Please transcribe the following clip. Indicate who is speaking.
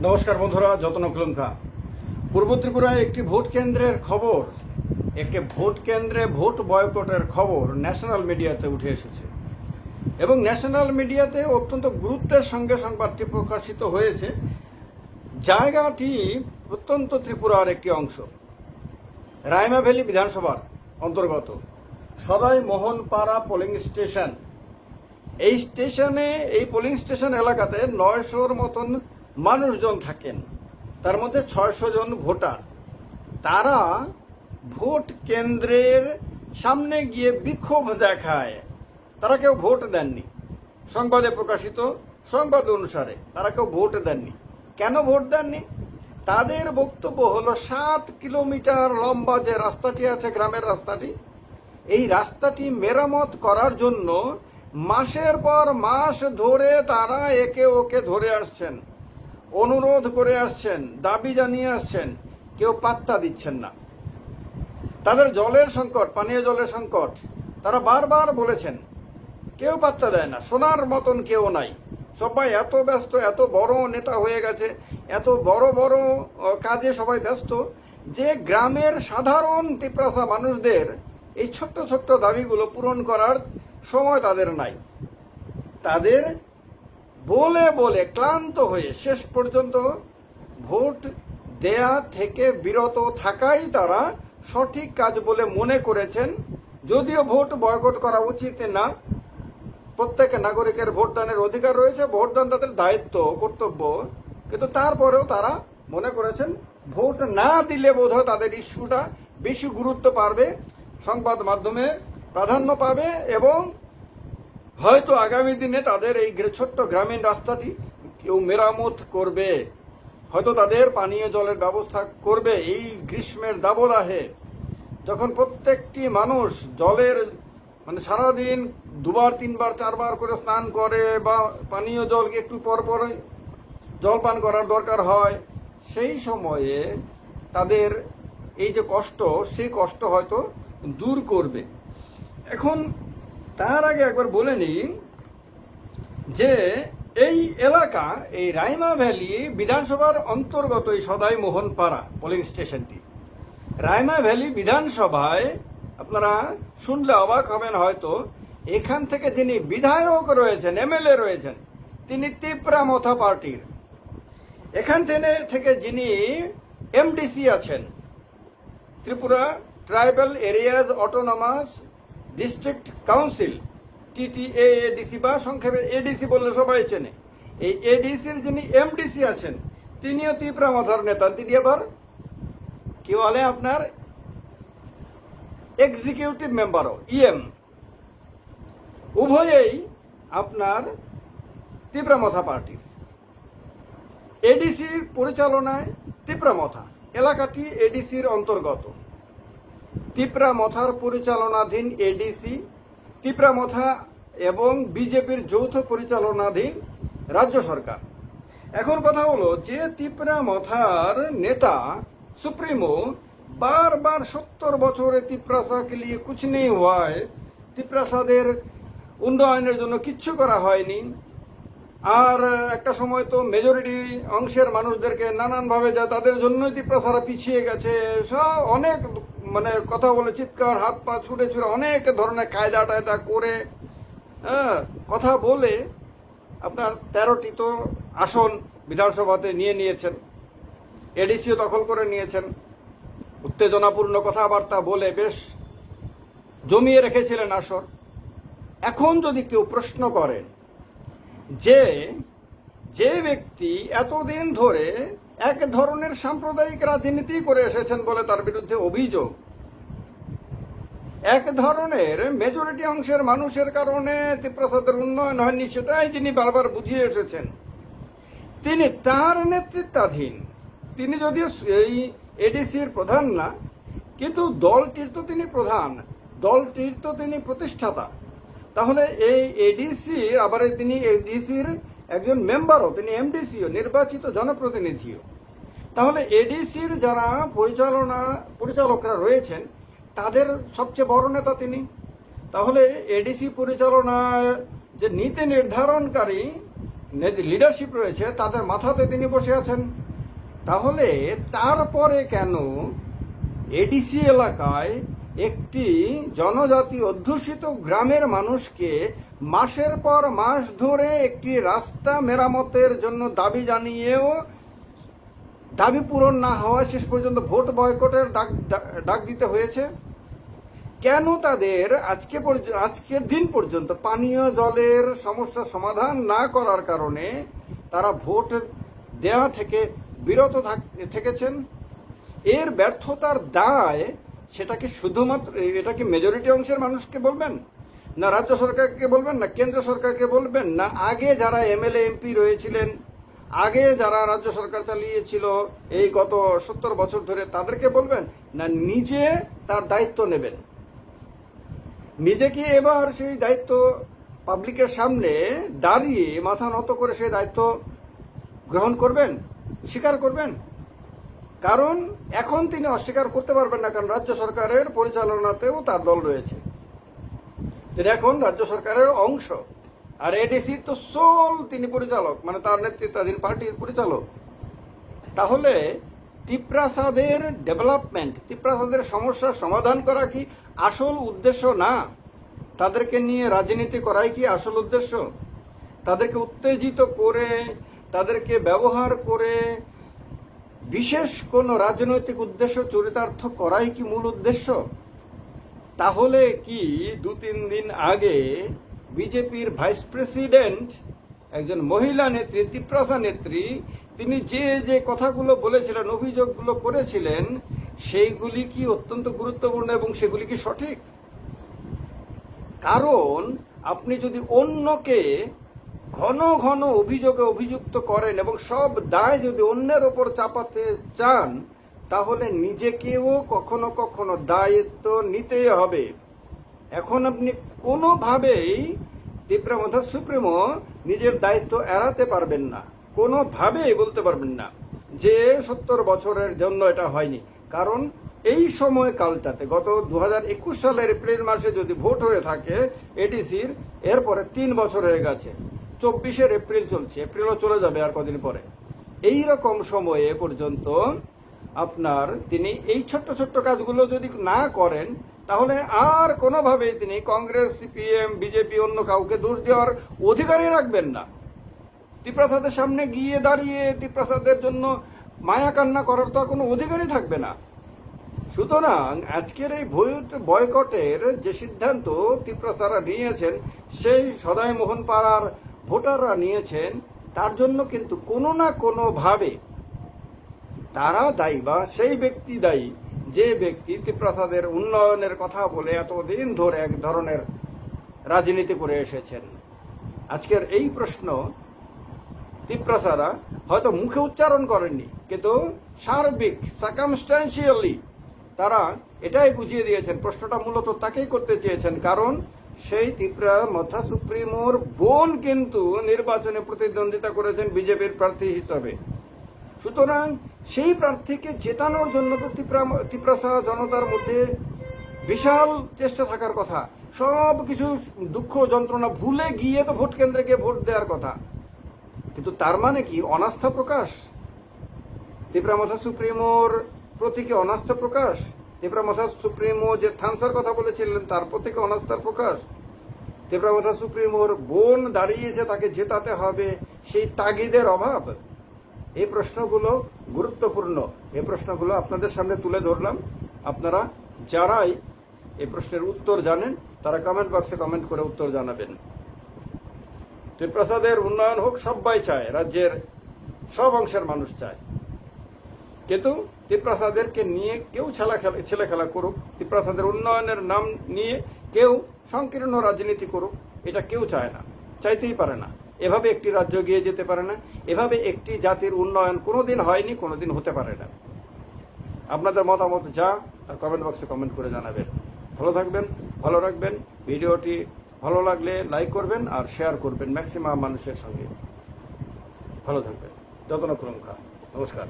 Speaker 1: নমস্কার বন্ধুরা, যতন কলঙ্কা। পূর্ব ত্রিপুরায় একটি ভোট কেন্দ্রের খবর, একটি ভোট কেন্দ্রে ভোট বয়কটের খবর ন্যাশনাল মিডিয়াতে উঠে এসেছে এবং ন্যাশনাল মিডিয়াতে অত্যন্ত গুরুত্বের সঙ্গে সংবাদটি প্রকাশিত হয়েছে। জায়গাটি প্রত্যন্ত ত্রিপুরার একটি অংশ, রাইমা ভ্যালি বিধানসভার অন্তর্গত সদাই মোহনপাড়া পোলিং স্টেশন। এই স্টেশনে, এই পোলিং স্টেশন এলাকাতে 900-র মতন মানুষজন থাকেন, তার মধ্যে 600 জন ভোটার। তারা ভোট কেন্দ্রের সামনে গিয়ে বিক্ষোভ দেখায়। তারা কেউ ভোট দেননি। সংবাদে প্রকাশিত সংবাদ অনুসারে তারা কেউ ভোট দেননি। কেন ভোট দেননি? তাদের বক্তব্য হলো 7 কিলোমিটার লম্বা যে রাস্তাটি আছে, গ্রামের রাস্তাটি, এই রাস্তাটি মেরামত করার জন্য মাসের পর মাস ধরে তারা একে ওকে ধরে আসছেন, অনুরোধ করে আসছেন, দাবি জানিয়ে আসছেন, কেউ পাত্তা দিচ্ছেন না। তাদের জলের সংকট, পানীয় জলের সংকট, তারা বারবার বলেছেন, কেউ পাত্তা দেয় না। শোনার মতন কেউ নাই। সবাই এত ব্যস্ত, এত বড় নেতা হয়ে গেছে, এত বড় বড় কাজে সবাই ব্যস্ত যে গ্রামের সাধারণ তিপ্রাসা মানুষদের এই ছোট্ট ছোট্ট দাবিগুলো পূরণ করার সময় তাদের নাই। তাদের বলে বলে ক্লান্ত হয়ে শেষ পর্যন্ত ভোট দেয়া থেকে বিরত থাকাই তারা সঠিক কাজ বলে মনে করেছেন। যদিও ভোট বয়কট করা উচিত না, প্রত্যেক নাগরিকের ভোটদানের অধিকার রয়েছে, ভোটদান তাদের দায়িত্ব, কর্তব্য, কিন্তু তারপরেও তারা মনে করেছেন ভোট না দিলে বোধহয় তাদের ইস্যুটা বেশি গুরুত্ব পাবে, সংবাদ মাধ্যমে প্রাধান্য পাবে এবং হয়তো আগামী দিনে তাদের এই ছোট্ট গ্রামীণ রাস্তাটি কেউ মেরামত করবে, হয়তো তাদের পানীয় জলের ব্যবস্থা করবে। এই গ্রীষ্মের দাবদাহে যখন প্রত্যেকটি মানুষ জলের সারাদিন 2বার 3বার 4বার করে স্নান করে বা পানীয় জলকে একটু পর পর জলপান করার দরকার হয়, সেই সময়ে তাদের এই যে কষ্ট, সেই কষ্ট হয়তো দূর করবে। এখন তার আগে একবার বলে নিই যে এই এলাকা, এই রাইমা ভ্যালি বিধানসভার অন্তর্গত এই সদাই মোহনপাড়া পোলিং স্টেশনটি, রাইমা ভ্যালি বিধানসভায় আপনারা শুনলে অবাক হবেন হয়তো, এখান থেকে যিনি বিধায়ক রয়েছেন, এমএলএ রয়েছেন, তিনি তিপ্রামথা পার্টির। এখান থেকে যিনি এমডিসি আছেন, Tripura tribal areas autonomous district council, TTAADC বা সংক্ষেপে এডিসি বললে সবাই চেনে, এই এডিসির যিনি এমডিসি আছেন তিনিও তিপ্রামথার নেতা। তিনি আবার কি বলে আপনার এক্সিকিউটিভ মেম্বারও, ইএম, উভয়েই আপনার তিপ্রামথা পার্টির। এডিসির পরিচালনায় তিপ্রামথা এলাকাটি এডিসির অন্তর্গত। তিপ্রামথার পরিচালনাধীন এডিসি, তিপ্রামথা এবং বিজেপির যৌথ পরিচালনাধীন রাজ্য সরকার। এখন কথা হলো যে তিপ্রামথার নেতা সুপ্রিমো বারবার 70 বছরে তিপ্রাসা কে লিয়ে কুছ নেই হুয়া है, তিপ্রাসাদের উন্নয়নের জন্য কিচ্ছু করা হয়নি, আর একটা সময় তো মেজরিটি অংশের মানুষদেরকে নানানভাবে যা তাদের জন্যই তিপ্রাসারা পিছিয়ে গেছে, সব অনেক কথা বলে চিৎকার, হাত পা ছুটে ছুটে অনেক ধরনের কায়দা টায়দা করে কথা বলে আপনার 13টি তো আসন বিধানসভাতে নিয়ে নিয়েছেন, এডিসিও দখল করে নিয়েছেন। উত্তেজনাপূর্ণ কথাবার্তা বলে বেশ জমিয়ে রেখেছিলেন আসর। এখন যদি কেউ প্রশ্ন করেন যে যে ব্যক্তি এতদিন ধরে এক ধরনের সাম্প্রদায়িক রাজনীতি করে এসেছেন বলে তার বিরুদ্ধে অভিযোগ, এক ধরনের মেজরিটি অংশের মানুষের কারণে তিপ্রাসাদের উন্নয়ন হয়নি, সেটাই যিনি বারবার বুঝিয়ে এসেছেন, তিনি তার নেতৃত্বাধীন, তিনি যদিও এই এডিসির প্রধান না, কিন্তু দলটির তো তিনি প্রধান, দলটির তো তিনি প্রতিষ্ঠাতা। তাহলে এই এডিসি, আবার তিনি এডিসির একজন মেম্বারও, তিনি এমডিসিও, নির্বাচিত জনপ্রতিনিধিও। তাহলে এডিসির যারা পরিচালকরা রয়েছেন তাদের সবচেয়ে বড় নেতা তিনি। তাহলে এডিসি পরিচালনার যে নীতি নির্ধারণকারী লিডারশিপ রয়েছে তাদের মাথাতে তিনি বসে আছেন। তাহলে তারপরে কেন এডিসি এলাকায় একটি জনজাতি অধ্যুষিত গ্রামের মানুষকে মাসের পর মাস ধরে একটি রাস্তা মেরামতের জন্য দাবি জানিয়েও দাবি পূরণ না হওয়া শেষ পর্যন্ত ভোট বয়কটের ডাক দিতে হয়েছে? কেন তাদের আজকের দিন পর্যন্ত পানীয় জলের সমস্যা সমাধান না করার কারণে তারা ভোট দেওয়া থেকে বিরত থেকেছেন? এর ব্যর্থতার দায় সেটাকে শুধুমাত্র এটা কি মেজরিটি অংশের মানুষকে বলবেন, না রাজ্য সরকারকে বলবেন, না কেন্দ্র সরকারকে বলবেন, না আগে যারা এমএলএ এমপি রয়েছিলেন, আগে যারা রাজ্য সরকার চালিয়েছিল এই গত 70 বছর ধরে তাদেরকে বলবেন, না নিজে তার দায়িত্ব নেবেন? নিজে কি এবার সেই দায়িত্ব পাবলিকের সামনে দাঁড়িয়ে মাথা নত করে সেই দায়িত্ব গ্রহণ করবেন, স্বীকার করবেন? কারণ এখন তিনি অস্বীকার করতে পারবেন না, কারণ রাজ্য সরকারের পরিচালনাতেও তার দল রয়েছে, তিনি এখন রাজ্য সরকারের অংশ। আর এডিসির তো সোল তিনি পরিচালক, মানে তার নেতৃত্বাধীন পার্টির পরিচালক। তাহলে তিপ্রাসাদের ডেভেলপমেন্ট, তিপ্রাসাদের সমস্যার সমাধান করা কি আসল উদ্দেশ্য না? তাদেরকে নিয়ে রাজনীতি করাই কি আসল উদ্দেশ্য? তাদেরকে উত্তেজিত করে, তাদেরকে ব্যবহার করে বিশেষ কোন রাজনৈতিক উদ্দেশ্য চরিতার্থ করাই কি মূল উদ্দেশ্য? তাহলে কি 2-3 দিন আগে বিজেপির ভাইস প্রেসিডেন্ট, একজন মহিলা নেত্রী, তিপ্রাসা নেত্রী, তিনি যে যে কথাগুলো বলেছিলেন, অভিযোগগুলো করেছিলেন, সেইগুলি কি অত্যন্ত গুরুত্বপূর্ণ এবং সেগুলি কি সঠিক? কারণ আপনি যদি অন্যকে ঘন ঘন অভিযোগে অভিযুক্ত করেন এবং সব দায় যদি অন্যের ওপর চাপাতে চান, তাহলে নিজেকেও কখনো কখনো দায়িত্ব নিতেই হবে। এখন আপনি কোনোভাবেই তিপ্রামাথা সুপ্রিমো নিজের দায়িত্ব এড়াতে পারবেন না, কোনোভাবেই বলতে পারবেন না যে 70 বছরের জন্য এটা হয়নি। কারণ এই সময়কালটাতে গত 2021 সালের এপ্রিল মাসে যদি ভোট হয়ে থাকে এডিসির, এরপরে 3 বছর হয়ে গেছে, 24 এপ্রিল চলছে, এপ্রিলও চলে যাবে আর কদিন পরে। এই রকম সময়ে পর্যন্ত আপনার তিনি এই ছোট্ট ছোট্ট কাজগুলো যদি না করেন, তাহলে আর কোনোভাবেই তিনি কংগ্রেস, সিপিএম, বিজেপি অন্য কাউকে দোষ দেওয়ার অধিকারই রাখবেন না। তিপ্রাসাদের সামনে গিয়ে দাঁড়িয়ে তিপ্রাসাদের জন্য মায়া কান্না করার তো আর কোনো অধিকারই থাকবে না। সুতরাং আজকের এই বয়কটের যে সিদ্ধান্ত তিপ্রাসারা নিয়েছেন, সেই সদাই মোহন পাড়ার ভোটাররা নিয়েছেন, তার জন্য কিন্তু কোনো না কোনো ভাবে তারা দায়ী, বা সেই ব্যক্তি দায়ী যে ব্যক্তি তিপ্রাসাদের উন্নয়নের কথা বলে এতদিন ধরে এক ধরনের রাজনীতি করে এসেছেন। আজকের এই প্রশ্ন তিপ্রাসারা হয়তো মুখে উচ্চারণ করেননি, কিন্তু সার্বিক সার্কামস্ট্যান্সিয়ালি তারা এটাই বুঝিয়ে দিয়েছেন। প্রশ্নটা মূলত তাকেই করতে চেয়েছেন, কারণ সেই তিপ্রামাথা সুপ্রিমোর বোন কিন্তু নির্বাচনে প্রতিদ্বন্দ্বিতা করেছেন বিজেপির প্রার্থী হিসাবে। সুতরাং সেই প্রার্থীকে জেতানোর জন্য তো তিপ্রাসা জনতার মধ্যে বিশাল চেষ্টা থাকার কথা। সব কিছু দুঃখ যন্ত্রণা ভুলে গিয়ে তো ভোট কেন্দ্রে গিয়ে ভোট দেওয়ার কথা। কিন্তু তার মানে কি অনাস্থা প্রকাশ? তিপ্রামাথা সুপ্রিমোর প্রতি কি অনাস্থা প্রকাশ? তিপ্রামাথা সুপ্রিমো যে থানসার কথা বলেছিলেন তার প্রতি কি অনাস্থার প্রকাশ? তিপ্রামাথা সুপ্রিমোর বোন দাঁড়িয়েছে, তাকে জেতাতে হবে, সেই তাগিদের অভাব? এই প্রশ্নগুলো গুরুত্বপূর্ণ। এই প্রশ্নগুলো আপনাদের সামনে তুলে ধরলাম। আপনারা যারাই এই প্রশ্নের উত্তর জানেন তারা কমেন্ট বক্সে কমেন্ট করে উত্তর জানাবেন। তিপ্রাসাদের উন্নয়ন হোক, সবাই চায়, রাজ্যের সব অংশের মানুষ চায়, কিন্তু তিপ্রাসাদেরকে নিয়ে কেউ ছেলে খেলা করুক, তিপ্রাসাদের উন্নয়নের নাম নিয়ে কেউ সংকীর্ণ রাজনীতি করুক, এটা কেউ চায় না, চাইতেই পারে না। এভাবে একটি রাজ্য এগিয়ে যেতে পারে না, এভাবে একটি জাতির উন্নয়ন কোনোদিন হয়নি, কোনোদিন হতে পারে না। আপনাদের মতামত যা তা কমেন্ট বক্সে কমেন্ট করে জানাবেন। ভালো থাকবেন, ভালো রাখবেন। ভিডিওটি ভালো লাগলে লাইক করবেন আর শেয়ার করবেন ম্যাক্সিমাম মানুষের সঙ্গে। ভালো থাকবেন। যত্ন করুন। নমস্কার।